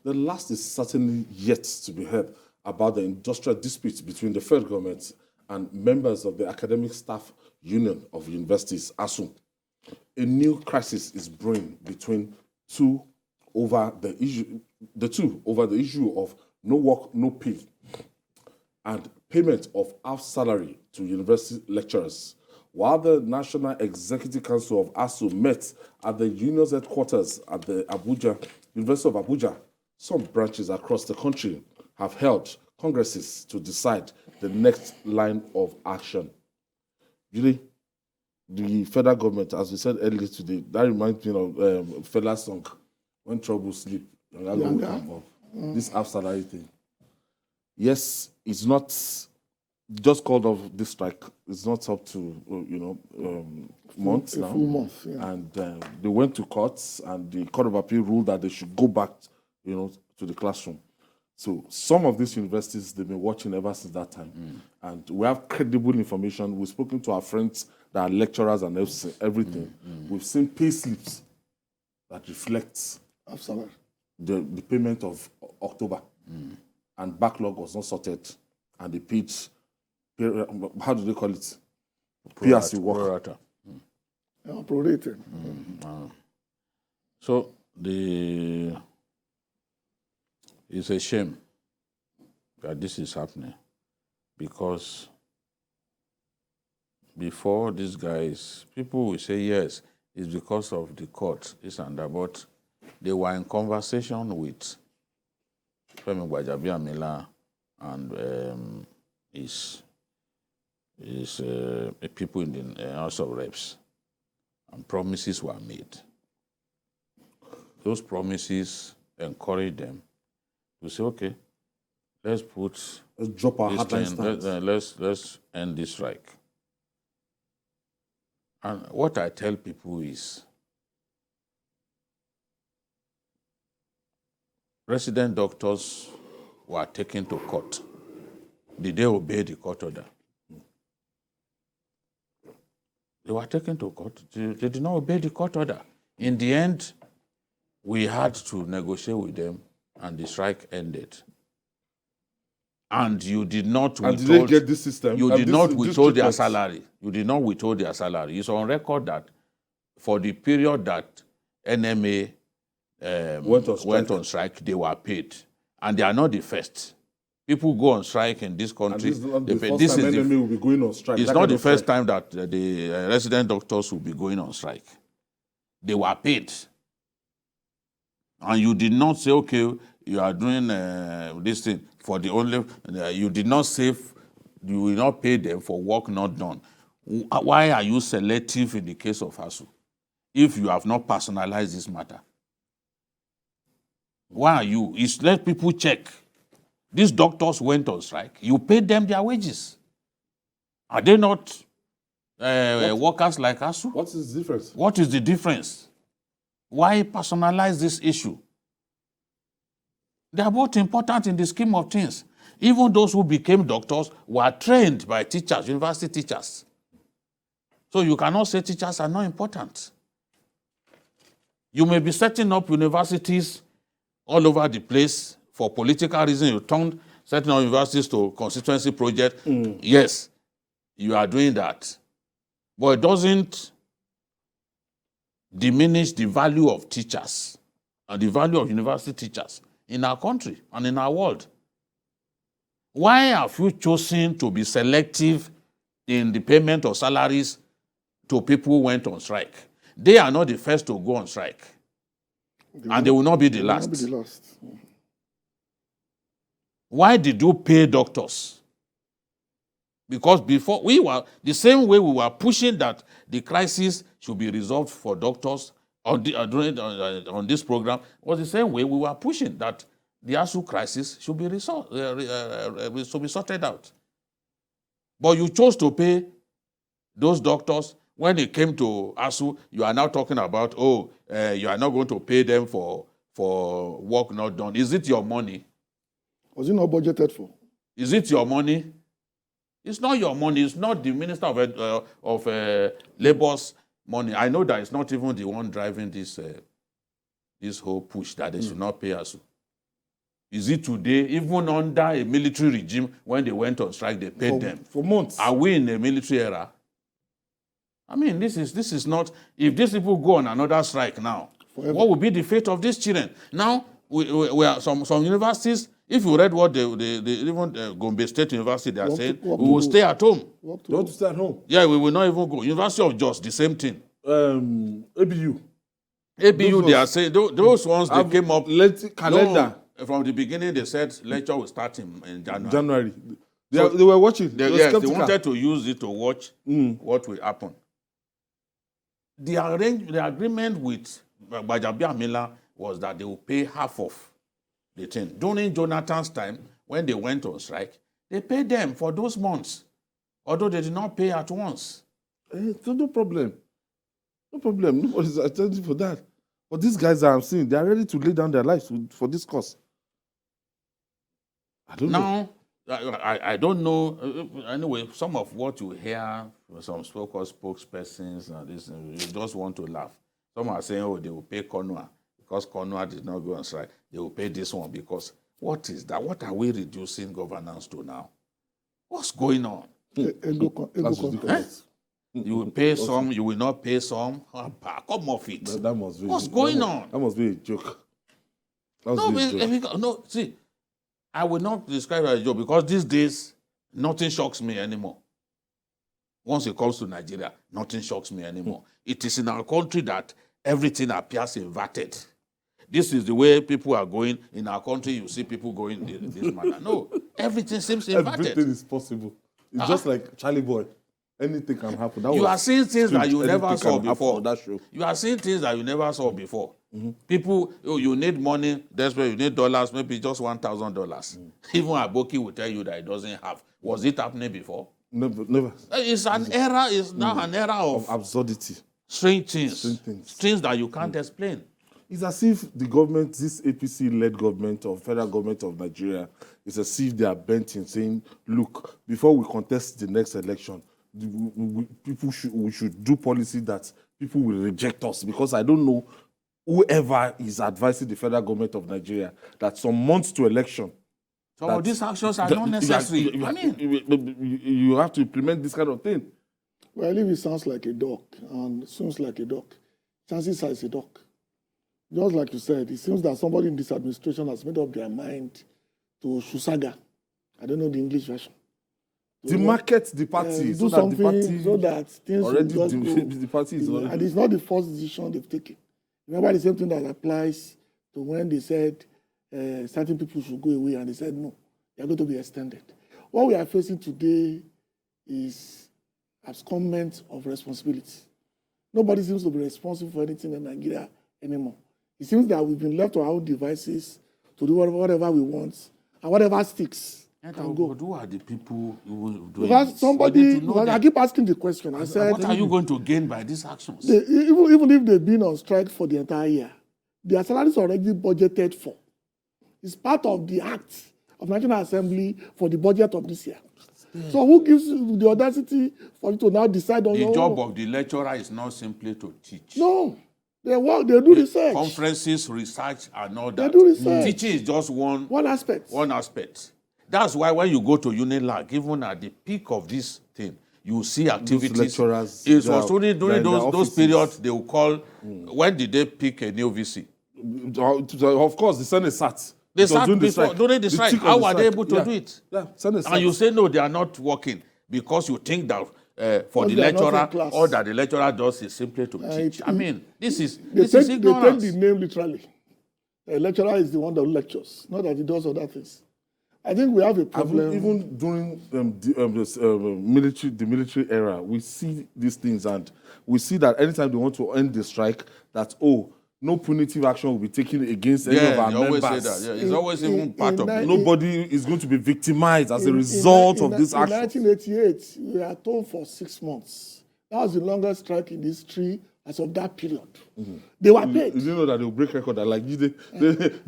the last is certainly yet to be heard about the industrial disputes between the federal government and members of the Academic Staff Union of Universities, ASUU. A new crisis is brewing between the two over the issue of no work, no pay, and payment of half salary to university lecturers. While the National Executive Council of ASUU met at the union's headquarters at the University of Abuja, some branches across the country have held congresses to decide the next line of action. Really, the federal government, as we said earlier today, that reminds me of Fela's song, When Trouble Sleep, this half salary thing. Yes, it's not just called off this strike. It's not up to months now. Full month, yeah. And they went to courts, and the Court of Appeal ruled that they should go back, to the classroom. So some of these universities, they've been watching ever since that time. And we have credible information. We've spoken to our friends that are lecturers and everything. We've seen pay slips that reflect the payment of October. And backlog was not sorted. And they paid, how do they call it? Pay as you work. Prorated. So it's a shame that this is happening, because before these guys, people will say, yes, it's because of the court, this and that, but they were in conversation with Femi Gbajabiamila and his people in the House of Reps, and promises were made. Those promises encourage them to say, okay, let's drop our hardline stance. Let's end this strike. And what I tell people is, resident doctors were taken to court. Did they obey the court order? They were taken to court. They did not obey the court order. In the end, we had to negotiate with them, and the strike ended. And you did not withhold. And did they get this system? You did not withhold their salary. You did not withhold their salary. It's on record that for the period that NMA went on strike, they were paid. And they are not the first. People go on strike in this country. And this is not the first time NMA will be going on strike. It's not the first time that the resident doctors will be going on strike. They were paid. And you did not say, okay, you are doing this thing for the only, you did not say you will not pay them for work not done. Why are you selective in the case of ASUU if you have not personalized this matter? Why are you? It's let people check. These doctors went on strike. You paid them their wages. Are they not workers like ASUU? What is the difference? What is the difference? Why personalize this issue? They are both important in the scheme of things. Even those who became doctors were trained by teachers, university teachers. So you cannot say teachers are not important. You may be setting up universities all over the place for political reasons. You turned setting up universities to constituency project. Yes, you are doing that. But it doesn't diminish the value of teachers and the value of university teachers in our country and in our world. Why have you chosen to be selective in the payment of salaries to people who went on strike? They are not the first to go on strike. And they will not be the last. Why did you pay doctors? Because before, we were, the same way we were pushing that the crisis should be resolved for doctors on this program, was the same way we were pushing that the ASUU crisis should be resolved, should be sorted out. But you chose to pay those doctors. When it came to ASUU, you are now talking about, you are not going to pay them for work not done. Is it your money? Was it not budgeted for? Is it your money? It's not your money. It's not the Minister of Labor's money. I know that it's not even the one driving this whole push that they should not pay ASUU. Is it today? Even under a military regime, when they went on strike, they paid them. For months. Are we in a military era? I mean, this is not. If these people go on another strike now, Forever. what will be the fate of these children? Now, we are some universities. If you read what even Gombe State University, they are saying, we will stay at home. They want to stay at home. Yeah, we will not even go. University of Jos, the same thing. ABU. ABU, they are saying those ones they came up. Calendar. No, from the beginning, they said lecture will start in January. January. They were watching. They wanted to use it to watch what will happen. The agreement with Gbajabiamila was that they will pay half of the thing. During Jonathan's time, when they went on strike, they paid them for those months, although they did not pay at once. So no problem. No problem. Nobody's attending for that. But these guys that I'm seeing, they are ready to lay down their lives for this cause. I don't know. Now, I don't know. Anyway, some of what you hear from some so-called spokespersons and this, you just want to laugh. Some are saying, oh, they will pay Konwa because Konwa did not go on strike. They will pay this one because what is that? What are we reducing governance to now? What's going on? You will pay some, you will not pay some. Come off it. That must be. What's going on? That must be a joke. No, see, I will not describe it as a joke because these days, nothing shocks me anymore. Once it comes to Nigeria, nothing shocks me anymore. It is in our country that everything appears inverted. This is the way people are going. In our country, you see people going this manner. No, everything seems inverted. Everything is possible. It's just like Charlie Boy. Anything can happen. You are seeing things that you never saw before. That show. You are seeing things that you never saw before. People, you need money, that's why you need dollars, maybe just $1,000. Even Aboki will tell you that it doesn't have. Was it happening before? Never. It's an era, it's now an era of absurdity. Strange things. Things that you can't explain. It's as if the government, this APC-led government or federal government of Nigeria, is as if they are bent in saying, look, before we contest the next election, we should do policy that people will reject us, because I don't know whoever is advising the federal government of Nigeria that some months to election. So these actions are not necessary. You have to implement this kind of thing. Well, if it sounds like a duck and seems like a duck, chances are it's a duck. Just like you said, it seems that somebody in this administration has made up their mind to Shusaga. I don't know the English version. To market the party, do something so that things already will just go. the party is already. And it's not the first decision they've taken. Remember the same thing that applies to when they said certain people should go away, and they said no, they are going to be extended. What we are facing today is abscondment of responsibility. Nobody seems to be responsible for anything in Nigeria anymore. It seems that we've been left to our own devices to do whatever we want, and whatever sticks. But who are the people who will do because somebody, because I keep asking the question. I said, what are you going to gain by these actions? Even if they've been on strike for the entire year, their salaries are already budgeted for. It's part of the act of National Assembly for the budget of this year. Yeah. So who gives you the audacity for you to now decide on your own? The job of the lecturer is not simply to teach. No. They work, they do research. Conferences, research, and all that. They do research. Teaching is just one aspect. One aspect. That's why when you go to Unilag, even at the peak of this thing, you see activities. Those lecturers, it was only during those periods they will call, when did they pick a new VC? Of course, the Senate sat. They sat during the strike. How are they able to do it? Yeah, Senate sat. And you say, no, they are not working because you think that for the lecturer, all that the lecturer does is simply to teach. I mean, this is ignorance. They take the name literally. The lecturer is the one that lectures, not that he does other things. I think we have a problem. Even during the military era, we see these things, and we see that anytime they want to end the strike, that no punitive action will be taken against any of our members. Always say that. Yeah, it's always even part of it. Nobody is going to be victimized as a result of this action. In 1988, we were told for 6 months. That was the longest strike in history as of that period. They were paid. You didn't know that they will break record. Like there's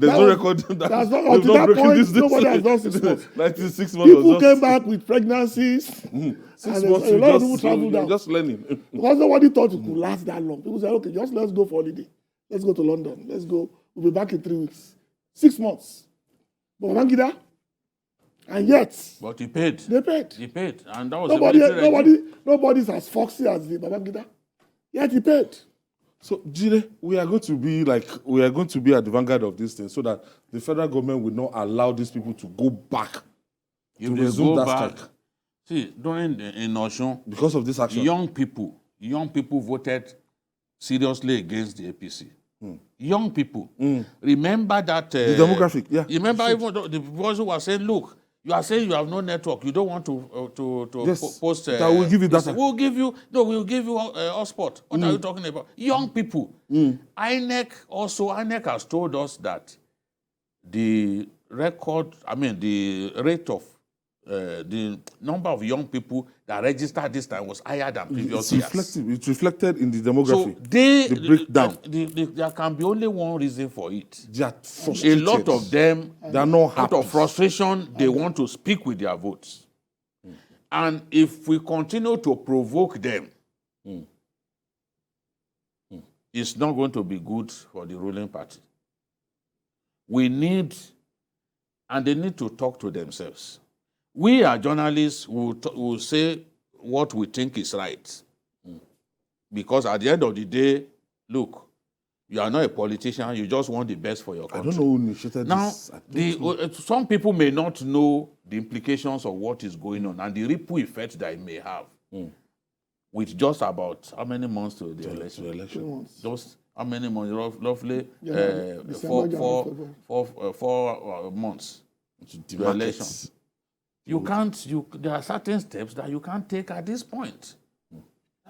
no record that that's not, up to that point, nobody has done 6 months. 96 months. People came back with pregnancies. 6 months. A lot of people traveled down. Just learning. Because nobody thought it could last that long. People said, okay, just let's go for holiday. Let's go to London. Let's go. We'll be back in 3 weeks. 6 months. Babangida, and yet But he paid. they paid. He paid. And that was Nobody's as foxy as the Babangida. Yet he paid. So, Jide, we are going to be at the vanguard of this thing so that the federal government will not allow these people to go back If to they resume go that back, strike see, in Osun, because of this action. young people voted seriously against the APC. Young people. Remember that... The demographic, yeah. You remember even the boys who were saying, look, you are saying you have no network. You don't want to Yes, post... that will give you data. We'll give you hotspot. What are you talking about? Young people. NEC has told us that the rate of the number of young people that registered this time was higher than previous years. It's reflected in the demography. So the breakdown. There can be only one reason for it. They are A frustrated. lot of them, They are not out happy. of frustration, they want to speak with their votes. And if we continue to provoke them, it's not going to be good for the ruling party. We need, and they need to talk to themselves. We are journalists who will say what we think is right. Because at the end of the day, look, you are not a politician, you just want the best for your I country. don't know who initiated Now, this. some people may not know the implications of what is going on and the ripple effect that it may have. With just about how many months to the election? 2 months. Just how many months? Roughly December, January, February. 4 months to the election. There are certain steps that you can't take at this point.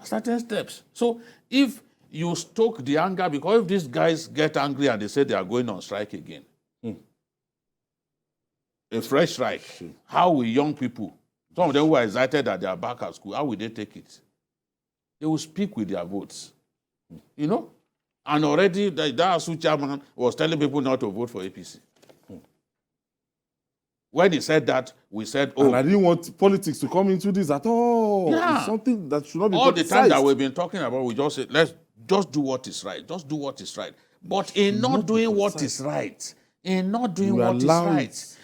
Certain steps. So if you stoke the anger, because if these guys get angry and they say they are going on strike again, a fresh strike, how will young people, some of them who are excited that they are back at school, how will they take it? They will speak with their votes. You know? And already the ASUU chairman was telling people not to vote for APC. When he said that, we said, oh. And I didn't want politics to come into this at all. Yeah. It's something that should not be All the time that politicized. we've been talking about, we just said, let's just do what is right. Just do what is right. But in not doing what is right,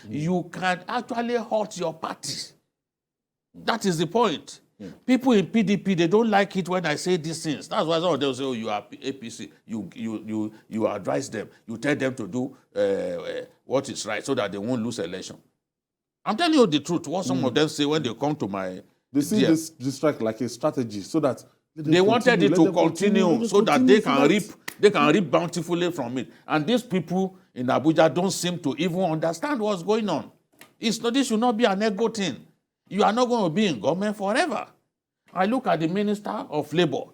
you can actually hurt your party. That is the point. People in PDP, they don't like it when I say these things. That's why some of them say, oh, you are APC. You advise them. You tell them to do what is right so that they won't lose election. I'm telling you the truth. What some of them say when they come to my... They see this strike like a strategy so that... They wanted it to continue so that they can reap bountifully from it. And these people in Abuja don't seem to even understand what's going on. This should not be an ego thing. You are not going to be in government forever. I look at the Minister of Labour.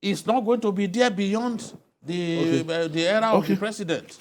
It's not going to be there beyond the era of the president.